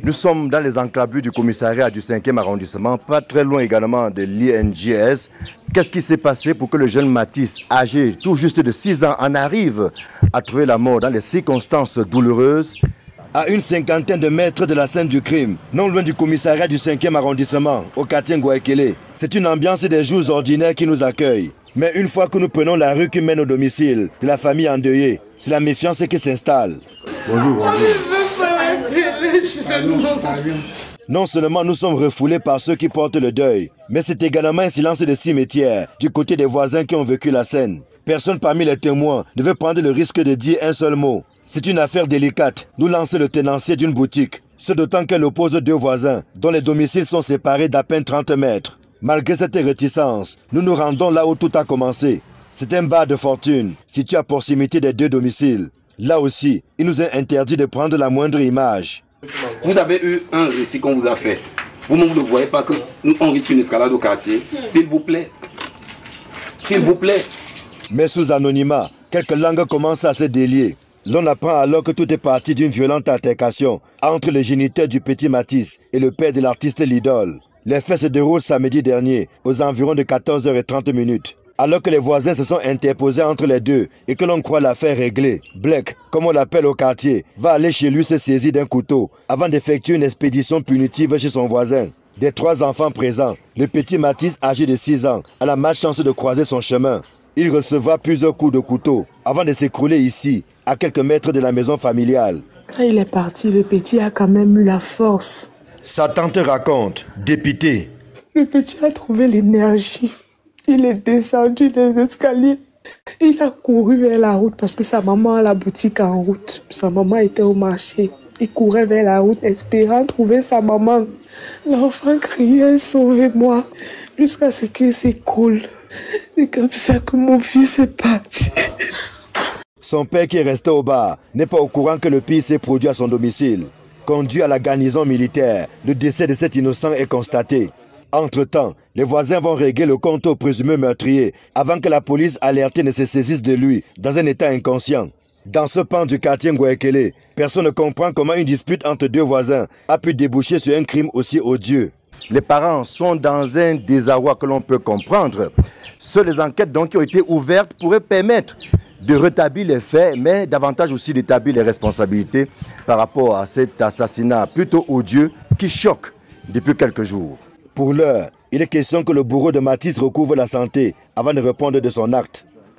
Nous sommes dans les enclaves du commissariat du 5e arrondissement, pas très loin également de l'INJS. Qu'est-ce qui s'est passé pour que le jeune Matisse, âgé tout juste de 6 ans, en arrive à trouver la mort dans les circonstances douloureuses? À une cinquantaine de mètres de la scène du crime, non loin du commissariat du 5e arrondissement, au quartier Ngouekele, c'est une ambiance des jours ordinaires qui nous accueille. Mais une fois que nous prenons la rue qui mène au domicile de la famille endeuillée, c'est la méfiance qui s'installe. Bonjour, bonjour. Non seulement nous sommes refoulés par ceux qui portent le deuil, mais c'est également un silence de cimetière du côté des voisins qui ont vécu la scène. Personne parmi les témoins ne veut prendre le risque de dire un seul mot. C'est une affaire délicate, nous lance le tenancier d'une boutique. Ce d'autant qu'elle oppose deux voisins, dont les domiciles sont séparés d'à peine 30 mètres. Malgré cette réticence, nous nous rendons là où tout a commencé. C'est un bar de fortune, situé à proximité des deux domiciles. Là aussi, il nous est interdit de prendre la moindre image. Vous avez eu un récit qu'on vous a fait. Vous-même, vous ne voyez pas qu'on risque une escalade au quartier. S'il vous plaît. S'il vous plaît. Mais sous anonymat, quelques langues commencent à se délier. L'on apprend alors que tout est parti d'une violente altercation entre le géniteur du petit Matisse et le père de l'artiste Lidol. Les faits se déroulent samedi dernier, aux environs de 14h30. Alors que les voisins se sont interposés entre les deux et que l'on croit l'affaire réglée, Black, comme on l'appelle au quartier, va aller chez lui se saisir d'un couteau avant d'effectuer une expédition punitive chez son voisin. Des 3 enfants présents, le petit Matisse, âgé de 6 ans, a la malchance de croiser son chemin. Il recevra plusieurs coups de couteau avant de s'écrouler ici, à quelques mètres de la maison familiale. Quand il est parti, le petit a quand même eu la force. Sa tante raconte, dépitée. Le petit a trouvé l'énergie. Il est descendu des escaliers. Il a couru vers la route parce que sa maman a la boutique en route. Sa maman était au marché. Il courait vers la route espérant trouver sa maman. L'enfant criait « Sauvez-moi » jusqu'à ce qu'il s'écroule. C'est comme ça que mon fils est parti. Son père qui est resté au bar n'est pas au courant que le pire s'est produit à son domicile. Conduit à la garnison militaire, le décès de cet innocent est constaté. Entre-temps, les voisins vont régler le compte au présumé meurtrier avant que la police alertée ne se saisisse de lui dans un état inconscient. Dans ce pan du quartier Ngouekele, personne ne comprend comment une dispute entre deux voisins a pu déboucher sur un crime aussi odieux. Les parents sont dans un désarroi que l'on peut comprendre. Seules les enquêtes donc qui ont été ouvertes pourraient permettre de rétablir les faits, mais davantage aussi d'établir les responsabilités par rapport à cet assassinat plutôt odieux qui choque depuis quelques jours. Pour l'heure, il est question que le bourreau de Matisse recouvre la santé avant de répondre de son acte.